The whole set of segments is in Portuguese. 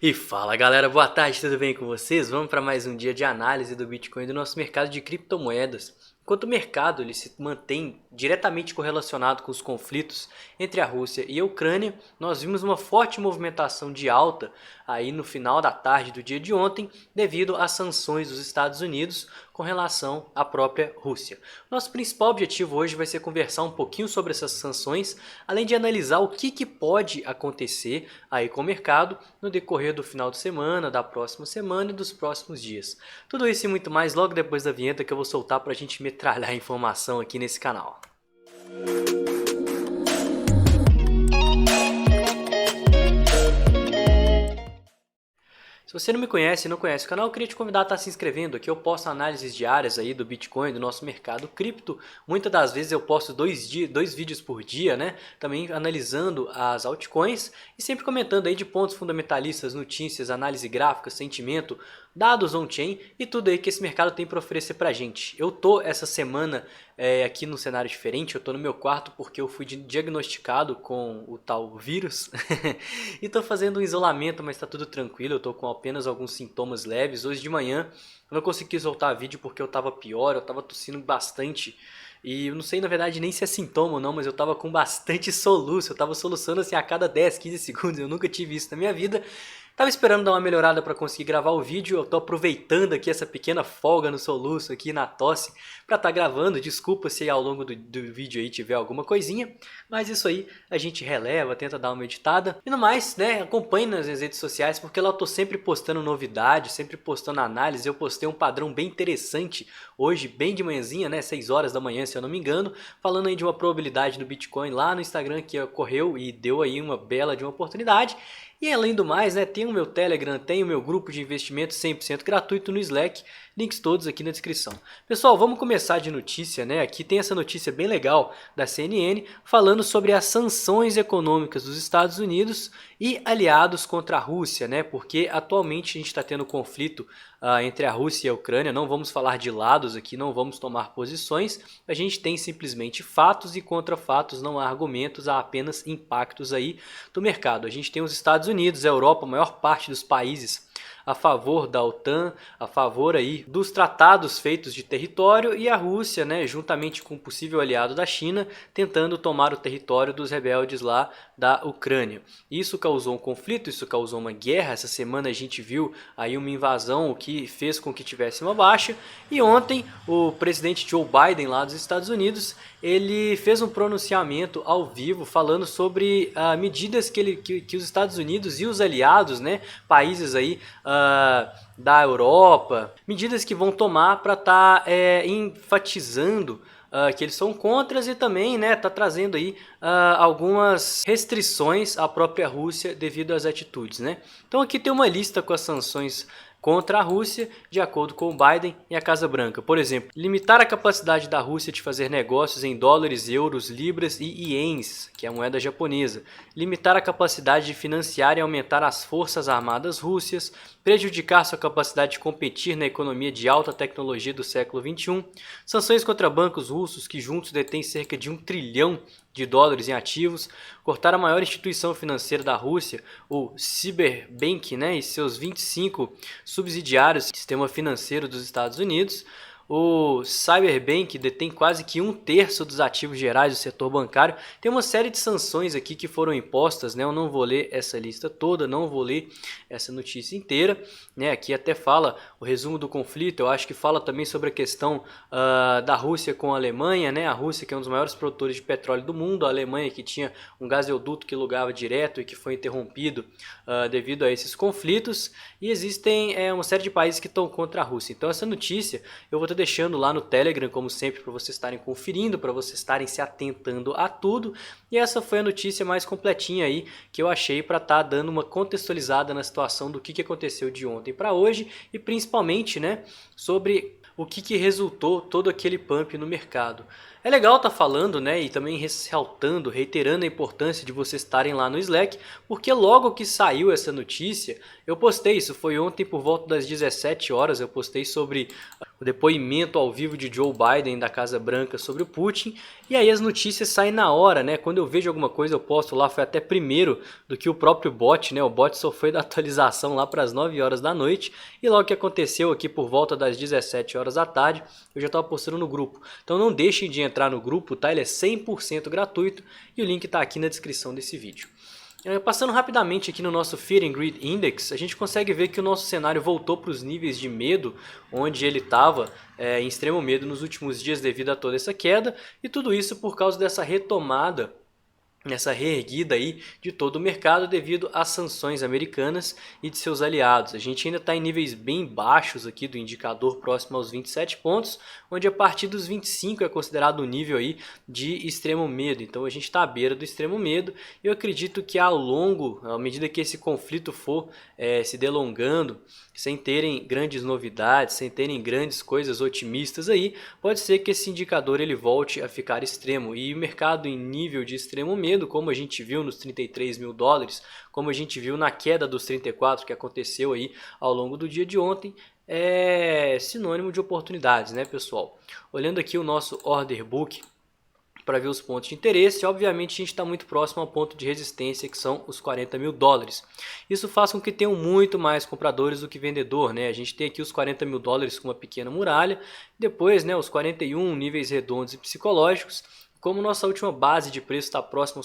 E fala galera, boa tarde, tudo bem com vocês? Vamos para mais um dia de análise do Bitcoin e do nosso mercado de criptomoedas. Enquanto o mercado ele se mantém diretamente correlacionado com os conflitos entre a Rússia e a Ucrânia, nós vimos uma forte movimentação de alta aí no final da tarde do dia de ontem, devido às sanções dos Estados Unidos com relação à própria Rússia. Nosso principal objetivo hoje vai ser conversar um pouquinho sobre essas sanções, além de analisar o que pode acontecer aí com o mercado no decorrer do final de semana, da próxima semana e dos próximos dias. Tudo isso e muito mais logo depois da vinheta que eu vou soltar para a gente metralhar informação aqui nesse canal. Se você não me conhece e não conhece o canal, eu queria te convidar a estar se inscrevendo. Aqui eu posto análises diárias aí do Bitcoin, do nosso mercado cripto. Muitas das vezes eu posto dois vídeos por dia, né? Também analisando as altcoins e sempre comentando aí de pontos fundamentalistas, notícias, análise gráfica, sentimento, dados on-chain e tudo aí que esse mercado tem para oferecer pra gente. Eu tô essa semana aqui num cenário diferente, eu tô no meu quarto porque eu fui diagnosticado com o tal vírus e tô fazendo um isolamento, mas tá tudo tranquilo, eu tô com apenas alguns sintomas leves. Hoje de manhã eu não consegui soltar vídeo porque eu tava pior, eu tava tossindo bastante. E eu não sei na verdade nem se é sintoma ou não, mas eu tava com bastante soluço, eu tava soluçando assim a cada 10, 15 segundos, eu nunca tive isso na minha vida. Tava esperando dar uma melhorada para conseguir gravar o vídeo, eu tô aproveitando aqui essa pequena folga no soluço aqui na tosse para estar gravando. Desculpa se ao longo do vídeo aí tiver alguma coisinha, mas isso aí a gente releva, tenta dar uma editada. E no mais, né, acompanhe nas minhas redes sociais porque lá eu tô sempre postando novidades, sempre postando análise. Eu postei um padrão bem interessante hoje, bem de manhãzinha, né, 6 horas da manhã se eu não me engano, falando aí de uma probabilidade do Bitcoin lá no Instagram que ocorreu e deu aí uma bela de uma oportunidade. E além do mais, né, tem o meu Telegram, tem o meu grupo de investimento 100% gratuito no Slack, links todos aqui na descrição. Pessoal, vamos começar de notícia, né? Aqui tem essa notícia bem legal da CNN falando sobre as sanções econômicas dos Estados Unidos e aliados contra a Rússia, né? Porque atualmente a gente está tendo conflito entre a Rússia e a Ucrânia. Não vamos falar de lados aqui, não vamos tomar posições. A gente tem simplesmente fatos e contra fatos, não há argumentos, há apenas impactos aí do mercado. A gente tem os Estados Unidos, a Europa, a maior parte dos países a favor da OTAN, a favor aí dos tratados feitos de território, e a Rússia, né, juntamente com um possível aliado da China, tentando tomar o território dos rebeldes lá da Ucrânia. Isso causou um conflito, isso causou uma guerra. Essa semana a gente viu aí uma invasão, o que fez com que tivesse uma baixa, e ontem o presidente Joe Biden lá dos Estados Unidos, ele fez um pronunciamento ao vivo falando sobre medidas que os Estados Unidos e os aliados, né, países aí da Europa, medidas que vão tomar para estar enfatizando que eles são contras e também, né, tá trazendo aí algumas restrições à própria Rússia devido às atitudes, né? Então aqui tem uma lista com as sanções contra a Rússia, de acordo com o Biden e a Casa Branca. Por exemplo, limitar a capacidade da Rússia de fazer negócios em dólares, euros, libras e ienes, que é a moeda japonesa. Limitar a capacidade de financiar e aumentar as forças armadas rússias. Prejudicar sua capacidade de competir na economia de alta tecnologia do século XXI. Sanções contra bancos russos que juntos detêm cerca de $1 trilhão em ativos, cortar a maior instituição financeira da Rússia, o Cyberbank, né, e seus 25 subsidiários do sistema financeiro dos Estados Unidos. O Cyberbank detém quase que 1/3 dos ativos gerais do setor bancário. Tem uma série de sanções aqui que foram impostas, né? Eu não vou ler essa lista toda, não vou ler essa notícia inteira, né? Aqui até fala o resumo do conflito. Eu acho que fala também sobre a questão da Rússia com a Alemanha, né? A Rússia, que é um dos maiores produtores de petróleo do mundo, a Alemanha, que tinha um gasoduto que lugava direto e que foi interrompido devido a esses conflitos. E existem uma série de países que estão contra a Rússia. Então essa notícia eu vou estar deixando lá no Telegram, como sempre, para vocês estarem conferindo, para vocês estarem se atentando a tudo. E essa foi a notícia mais completinha aí que eu achei para estar dando uma contextualizada na situação do que aconteceu de ontem para hoje e principalmente, né, sobre o que resultou todo aquele pump no mercado. É legal estar falando, né, e também ressaltando, reiterando a importância de vocês estarem lá no Slack, porque logo que saiu essa notícia, eu postei, isso foi ontem por volta das 17 horas, eu postei sobre o depoimento ao vivo de Joe Biden da Casa Branca sobre o Putin, e aí as notícias saem na hora, né? Quando eu vejo alguma coisa eu posto lá, foi até primeiro do que o próprio bot, né? O bot só foi da atualização lá para as 9 horas da noite, e logo que aconteceu aqui por volta das 17 horas da tarde, eu já estava postando no grupo. Então não deixem de entrar no grupo, tá? Ele é 100% gratuito e o link está aqui na descrição desse vídeo. Passando rapidamente aqui no nosso Fear and Greed Index, a gente consegue ver que o nosso cenário voltou para os níveis de medo, onde ele estava em extremo medo nos últimos dias devido a toda essa queda, e tudo isso por causa dessa retomada, nessa reerguida aí de todo o mercado devido às sanções americanas e de seus aliados. A gente ainda está em níveis bem baixos aqui do indicador próximo aos 27 pontos, onde a partir dos 25 é considerado um nível aí de extremo medo. Então a gente está à beira do extremo medo e eu acredito que ao longo, à medida que esse conflito for se delongando, sem terem grandes novidades, sem terem grandes coisas otimistas aí, pode ser que esse indicador ele volte a ficar extremo. E o mercado em nível de extremo medo, como a gente viu nos 33 mil dólares, como a gente viu na queda dos 34 que aconteceu aí ao longo do dia de ontem, é sinônimo de oportunidades, né, pessoal? Olhando aqui o nosso order book para ver os pontos de interesse, obviamente a gente está muito próximo ao ponto de resistência, que são os 40 mil dólares. Isso faz com que tenham muito mais compradores do que vendedor, né? A gente tem aqui os 40 mil dólares com uma pequena muralha, depois, né, os 41 níveis redondos e psicológicos. Como nossa última base de preço está próxima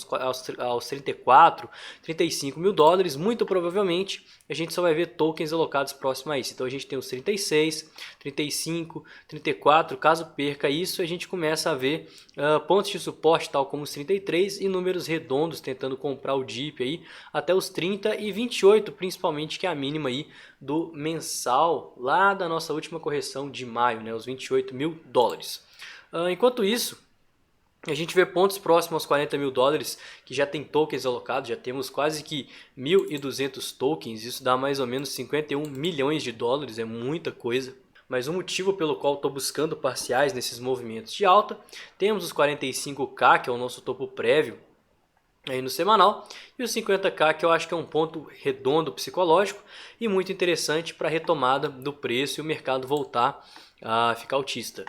aos 34, 35 mil dólares, muito provavelmente a gente só vai ver tokens alocados próximo a isso. Então a gente tem os 36, 35, 34, caso perca isso a gente começa a ver pontos de suporte tal como os 33 e números redondos tentando comprar o DIP aí até os 30 e 28 principalmente, que é a mínima aí do mensal lá da nossa última correção de maio, né, os 28 mil dólares. Enquanto isso, a gente vê pontos próximos aos 40 mil dólares que já tem tokens alocados, já temos quase que 1.200 tokens, isso dá mais ou menos 51 milhões de dólares, é muita coisa. Mas o motivo pelo qual estou buscando parciais nesses movimentos de alta, temos os 45k, que é o nosso topo prévio aí no semanal, e os 50k, que eu acho que é um ponto redondo psicológico e muito interessante para a retomada do preço e o mercado voltar a ficar altista.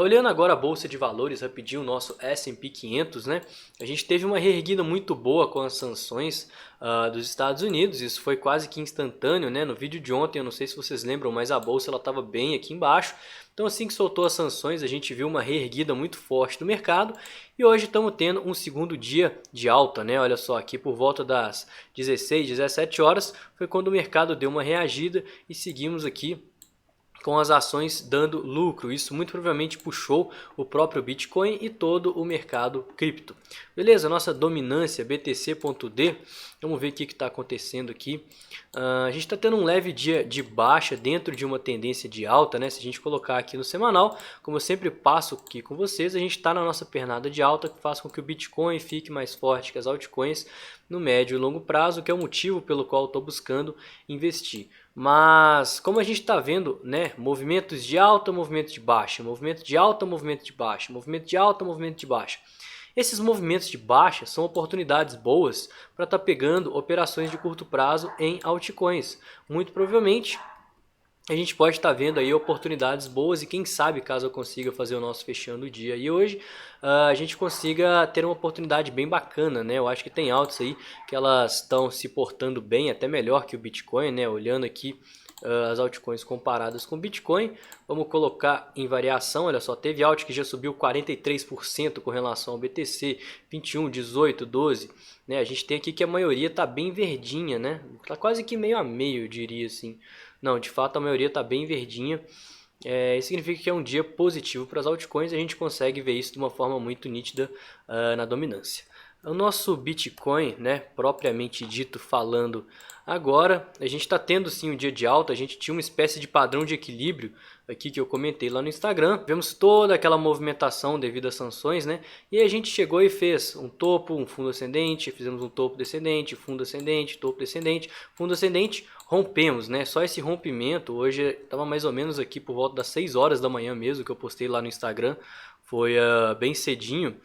Olhando agora a bolsa de valores rapidinho, o nosso S&P 500, né? A gente teve uma reerguida muito boa com as sanções dos Estados Unidos, isso foi quase que instantâneo, né? No vídeo de ontem, eu não sei se vocês lembram, mas a bolsa estava bem aqui embaixo. Então assim que soltou as sanções, a gente viu uma reerguida muito forte do mercado e hoje estamos tendo um segundo dia de alta, né? Olha só, aqui por volta das 16, 17 horas foi quando o mercado deu uma reagida e seguimos aqui com as ações dando lucro. Isso muito provavelmente puxou o próprio Bitcoin e todo o mercado cripto. Beleza, nossa dominância BTC.D, vamos ver o que está acontecendo aqui. A gente está tendo um leve dia de baixa dentro de uma tendência de alta, né? Se a gente colocar aqui no semanal, como eu sempre passo aqui com vocês, a gente está na nossa pernada de alta, que faz com que o Bitcoin fique mais forte que as altcoins no médio e longo prazo, que é o motivo pelo qual estou buscando investir. Mas como a gente está vendo, né, movimentos de alta, movimento de baixa, movimento de alta, movimento de baixa, movimento de alta, movimento de baixa. Esses movimentos de baixa são oportunidades boas para estar pegando operações de curto prazo em altcoins. Muito provavelmente a gente pode estar vendo aí oportunidades boas e quem sabe, caso eu consiga fazer o nosso fechando o dia e hoje, a gente consiga ter uma oportunidade bem bacana, né? Eu acho que tem altas aí que elas estão se portando bem, até melhor que o Bitcoin, né? Olhando aqui as altcoins comparadas com o Bitcoin, vamos colocar em variação, olha só, teve alt que já subiu 43% com relação ao BTC, 21, 18, 12, né? A gente tem aqui que a maioria está bem verdinha, né? Tá quase que meio a meio, eu diria assim. Não, de fato a maioria está bem verdinha. Isso significa que é um dia positivo para as altcoins e a gente consegue ver isso de uma forma muito nítida na dominância. O nosso Bitcoin, né, propriamente dito falando Agora a gente está tendo sim um dia de alta, a gente tinha uma espécie de padrão de equilíbrio aqui que eu comentei lá no Instagram. Vemos toda aquela movimentação devido às sanções, né? E a gente chegou e fez um topo, um fundo ascendente, fizemos um topo descendente, fundo ascendente, topo descendente, fundo ascendente, rompemos, né? Só esse rompimento, hoje estava mais ou menos aqui por volta das 6 horas da manhã mesmo, que eu postei lá no Instagram, foi bem cedinho.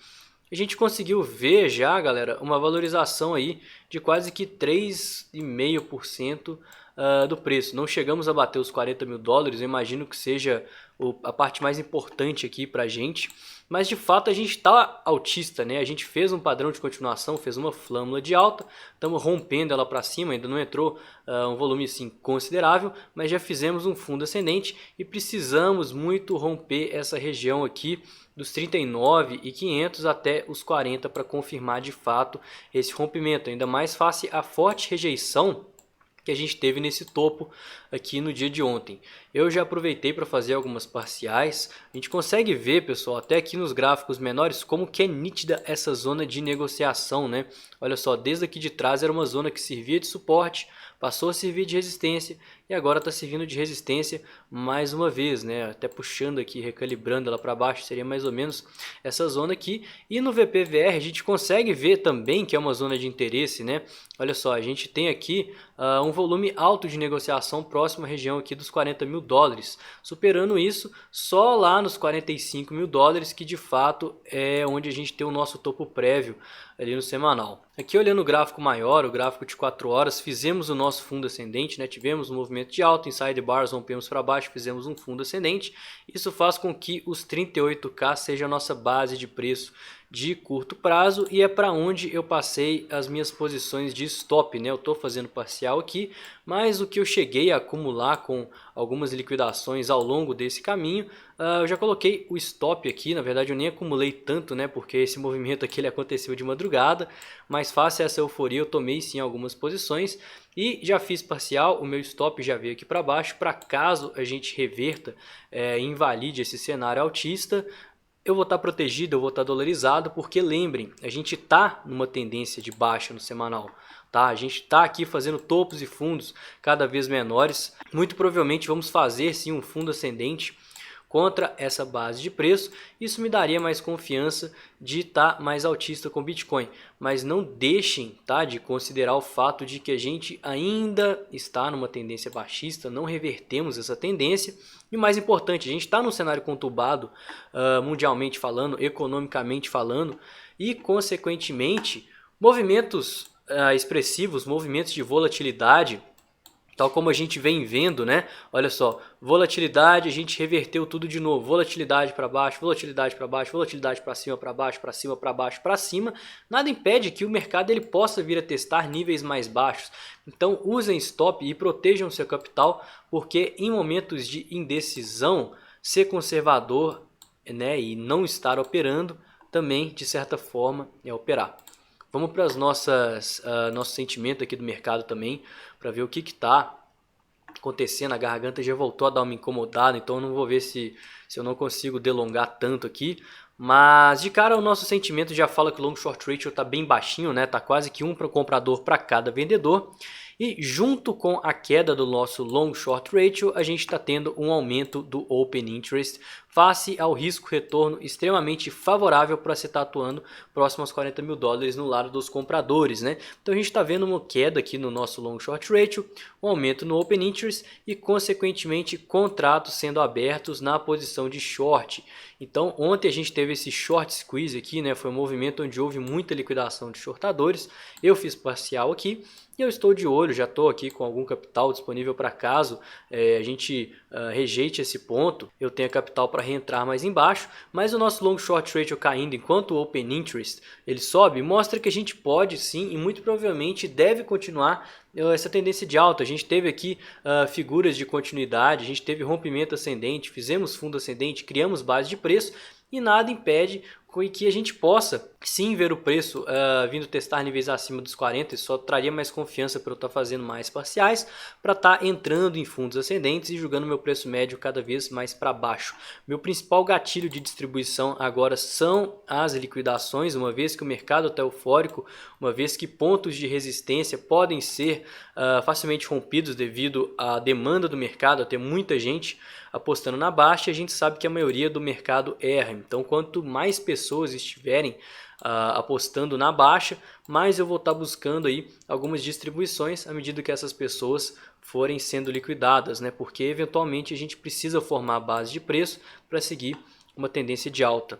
A gente conseguiu ver já, galera, uma valorização aí de quase que 3,5% do preço. Não chegamos a bater os 40 mil dólares, eu imagino que seja a parte mais importante aqui pra gente. Mas de fato a gente está altista, né? A gente fez um padrão de continuação, fez uma flâmula de alta, estamos rompendo ela para cima, ainda não entrou um volume assim considerável, mas já fizemos um fundo ascendente e precisamos muito romper essa região aqui dos 39.500 até os 40 para confirmar de fato esse rompimento. Ainda mais face à forte rejeição que a gente teve nesse topo aqui no dia de ontem. Eu já aproveitei para fazer algumas parciais. A gente consegue ver, pessoal, até aqui nos gráficos menores, como que é nítida essa zona de negociação, né? Olha só, desde aqui de trás era uma zona que servia de suporte, passou a servir de resistência e agora está servindo de resistência mais uma vez, né? Até puxando aqui, recalibrando ela para baixo, seria mais ou menos essa zona aqui. E no VPVR a gente consegue ver também que é uma zona de interesse, né? Olha só, a gente tem aqui um volume alto de negociação próximo à região aqui dos 40 mil dólares, superando isso só lá nos 45 mil dólares, que de fato é onde a gente tem o nosso topo prévio ali no semanal. Aqui olhando o gráfico maior, o gráfico de 4 horas, fizemos o nosso fundo ascendente, né? Tivemos um movimento de alta, inside bars, rompemos para baixo, fizemos um fundo ascendente. Isso faz com que os 38K seja a nossa base de preço de curto prazo e é para onde eu passei as minhas posições de stop, né? Eu estou fazendo parcial aqui, mas o que eu cheguei a acumular com algumas liquidações ao longo desse caminho, eu já coloquei o stop aqui. Na verdade eu nem acumulei tanto, né? Porque esse movimento aqui ele aconteceu de madrugada, mas face a essa euforia eu tomei sim algumas posições e já fiz parcial. O meu stop já veio aqui para baixo, para caso a gente reverta e invalide esse cenário altista, eu vou estar protegido, eu vou estar dolarizado, porque lembrem, a gente está numa tendência de baixa no semanal, tá? A gente está aqui fazendo topos e fundos cada vez menores. Muito provavelmente vamos fazer sim um fundo ascendente contra essa base de preço. Isso me daria mais confiança de estar mais altista com Bitcoin, mas não deixem, tá, de considerar o fato de que a gente ainda está numa tendência baixista, não revertemos essa tendência. E o mais importante, a gente está num cenário conturbado, mundialmente falando, economicamente falando, e consequentemente movimentos expressivos, movimentos de volatilidade, tal como a gente vem vendo, né? Olha só, volatilidade, a gente reverteu tudo de novo. Volatilidade para baixo, volatilidade para baixo, volatilidade para cima, para baixo, para cima, para baixo, para cima. Nada impede que o mercado ele possa vir a testar níveis mais baixos. Então usem stop e protejam seu capital, porque em momentos de indecisão, ser conservador, né, e não estar operando também, de certa forma, é operar. Vamos para as nosso sentimento aqui do mercado também, para ver o que está acontecendo. A garganta já voltou a dar uma incomodada, então eu não vou ver se eu não consigo delongar tanto aqui. Mas de cara o nosso sentimento já fala que o long short ratio está bem baixinho, né? Tá quase que um para comprador para cada vendedor. E junto com a queda do nosso long short ratio, a gente está tendo um aumento do open interest face ao risco retorno extremamente favorável para se estar atuando próximo aos 40 mil dólares no lado dos compradores, né? Então a gente está vendo uma queda aqui no nosso long short ratio, um aumento no open interest e consequentemente contratos sendo abertos na posição de short. Então ontem a gente teve esse short squeeze aqui, né? Foi um movimento onde houve muita liquidação de shortadores. Eu fiz parcial aqui e eu estou de olho, já estou aqui com algum capital disponível para caso a gente rejeite esse ponto. Eu tenho capital para reentrar mais embaixo, mas o nosso long short ratio caindo enquanto o open interest ele sobe, mostra que a gente pode sim e muito provavelmente deve continuar essa tendência de alta. A gente teve aqui figuras de continuidade, a gente teve rompimento ascendente, fizemos fundo ascendente, criamos base de preço. E nada impede e que a gente possa sim ver o preço vindo testar níveis acima dos 40, isso só traria mais confiança para eu estar fazendo mais parciais, para estar entrando em fundos ascendentes e jogando meu preço médio cada vez mais para baixo. Meu principal gatilho de distribuição agora são as liquidações, uma vez que o mercado está eufórico, uma vez que pontos de resistência podem ser facilmente rompidos devido à demanda do mercado, a ter muita gente apostando na baixa, e a gente sabe que a maioria do mercado erra. Então, quanto mais pessoas estiverem apostando na baixa, mais eu vou estar buscando aí algumas distribuições à medida que essas pessoas forem sendo liquidadas, né? Porque eventualmente a gente precisa formar a base de preço para seguir uma tendência de alta.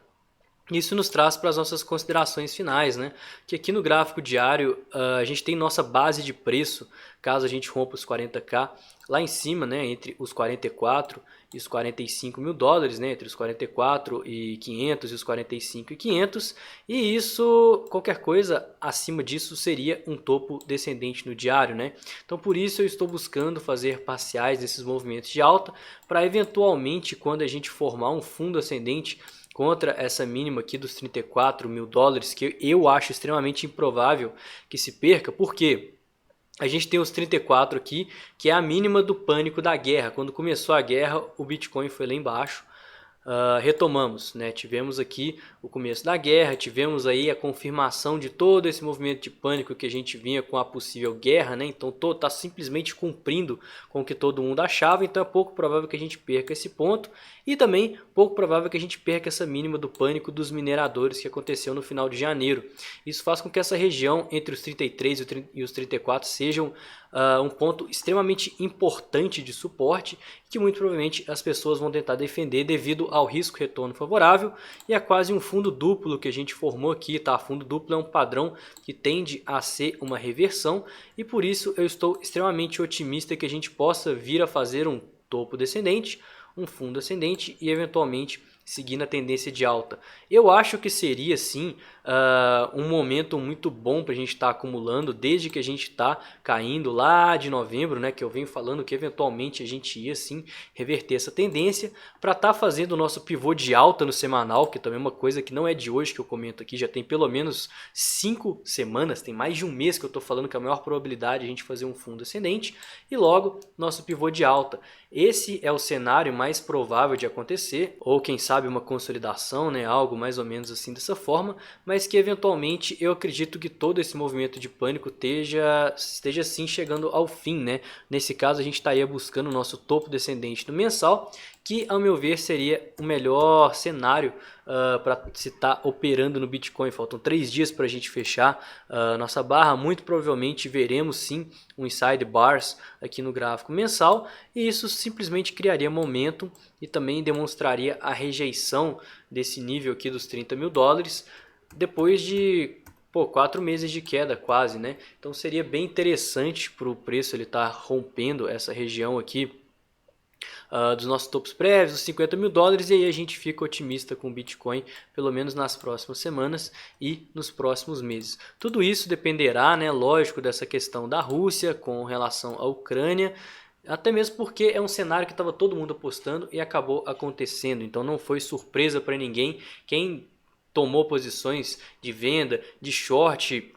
Isso nos traz para as nossas considerações finais, né? Que aqui no gráfico diário a gente tem nossa base de preço, caso a gente rompa os 40k, lá em cima, né? Entre os 44 e os 45 mil dólares, né? Entre os 44.500 e os 45.500, e isso, qualquer coisa acima disso seria um topo descendente no diário, né? Então por isso eu estou buscando fazer parciais desses movimentos de alta, para eventualmente quando a gente formar um fundo ascendente contra essa mínima aqui dos 34 mil dólares, que eu acho extremamente improvável que se perca, porque a gente tem os 34 aqui, que é a mínima do pânico da guerra. Quando começou a guerra, o Bitcoin foi lá embaixo. Retomamos, né? Tivemos aqui o começo da guerra, tivemos aí a confirmação de todo esse movimento de pânico que a gente vinha com a possível guerra, né? Então está simplesmente cumprindo com o que todo mundo achava, então é pouco provável que a gente perca esse ponto, e também pouco provável que a gente perca essa mínima do pânico dos mineradores que aconteceu no final de janeiro. Isso faz com que essa região entre os 33 e os 34 sejam um ponto extremamente importante de suporte, que muito provavelmente as pessoas vão tentar defender devido ao risco retorno favorável, e é quase um fundo duplo que a gente formou aqui, tá? Fundo duplo é um padrão que tende a ser uma reversão, e por isso eu estou extremamente otimista que a gente possa vir a fazer um topo descendente, um fundo ascendente e eventualmente seguindo a tendência de alta. Eu acho que seria sim um momento muito bom para a gente estar acumulando, desde que a gente está caindo lá de novembro, né, que eu venho falando que eventualmente a gente ia sim reverter essa tendência, para estar fazendo o nosso pivô de alta no semanal, que também é uma coisa que não é de hoje que eu comento aqui, já tem pelo menos 5 semanas, tem mais de um mês que eu estou falando que a maior probabilidade é a gente fazer um fundo ascendente, e logo nosso pivô de alta. Esse é o cenário mais provável de acontecer, ou quem sabe uma consolidação, né, algo mais ou menos assim dessa forma, mas que eventualmente eu acredito que todo esse movimento de pânico esteja sim chegando ao fim, né? Nesse caso a gente estaria buscando o nosso topo descendente no mensal, que ao meu ver seria o melhor cenário para se estar operando no Bitcoin. Faltam 3 dias para a gente fechar nossa barra, muito provavelmente veremos sim um inside bars aqui no gráfico mensal, e isso simplesmente criaria momentum e também demonstraria a rejeição desse nível aqui dos 30 mil dólares, depois de 4 meses de queda quase, né? Então seria bem interessante para o preço ele estar rompendo essa região aqui dos nossos topos prévios, os 50 mil dólares, e aí a gente fica otimista com o Bitcoin, pelo menos nas próximas semanas e nos próximos meses. Tudo isso dependerá, né, lógico, dessa questão da Rússia com relação à Ucrânia, até mesmo porque é um cenário que estava todo mundo apostando e acabou acontecendo, então não foi surpresa para ninguém. Quem tomou posições de venda, de short,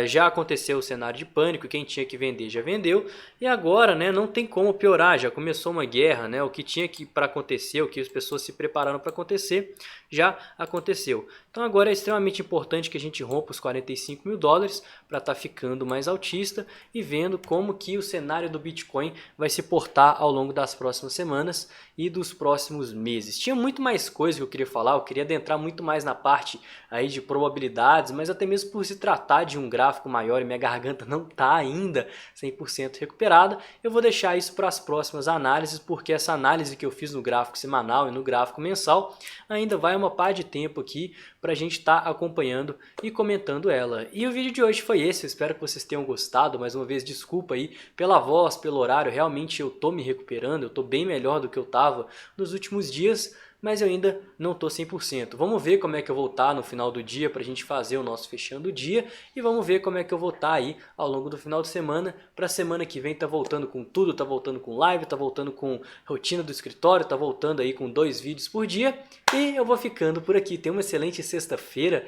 já aconteceu o cenário de pânico, quem tinha que vender já vendeu, e agora, né, não tem como piorar, já começou uma guerra, né, o que tinha que para acontecer, o que as pessoas se prepararam para acontecer, já aconteceu. Então agora é extremamente importante que a gente rompa os 45 mil dólares para estar ficando mais altista e vendo como que o cenário do Bitcoin vai se portar ao longo das próximas semanas e dos próximos meses. Tinha muito mais coisa que eu queria falar, eu queria adentrar muito mais na parte aí de probabilidades, mas até mesmo por se tratar de um gráfico maior e minha garganta não está ainda 100% recuperada, eu vou deixar isso para as próximas análises, porque essa análise que eu fiz no gráfico semanal e no gráfico mensal ainda vai uma par de tempo aqui para a gente estar acompanhando e comentando ela. E o vídeo de hoje foi esse, eu espero que vocês tenham gostado. Mais uma vez, desculpa aí pela voz, pelo horário, realmente eu tô me recuperando, eu tô bem melhor do que eu tava nos últimos dias, mas eu ainda não estou 100%. Vamos ver como é que eu vou estar no final do dia para a gente fazer o nosso fechando o dia, e vamos ver como é que eu vou estar aí ao longo do final de semana, para a semana que vem tá voltando com tudo, tá voltando com live, tá voltando com rotina do escritório, tá voltando aí com 2 vídeos por dia, E eu vou ficando por aqui. Tenha uma excelente sexta-feira.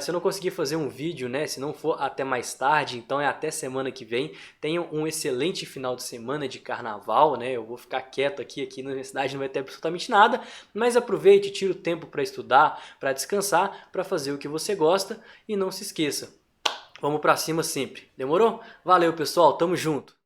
Se eu não conseguir fazer um vídeo, né, se não for até mais tarde, então é até semana que vem. Tenham um excelente final de semana de carnaval, né? Eu vou ficar quieto aqui na cidade não vai ter absolutamente nada, mas aproveite, tire o tempo para estudar, para descansar, para fazer o que você gosta e não se esqueça. Vamos pra cima sempre. Demorou? Valeu, pessoal. Tamo junto.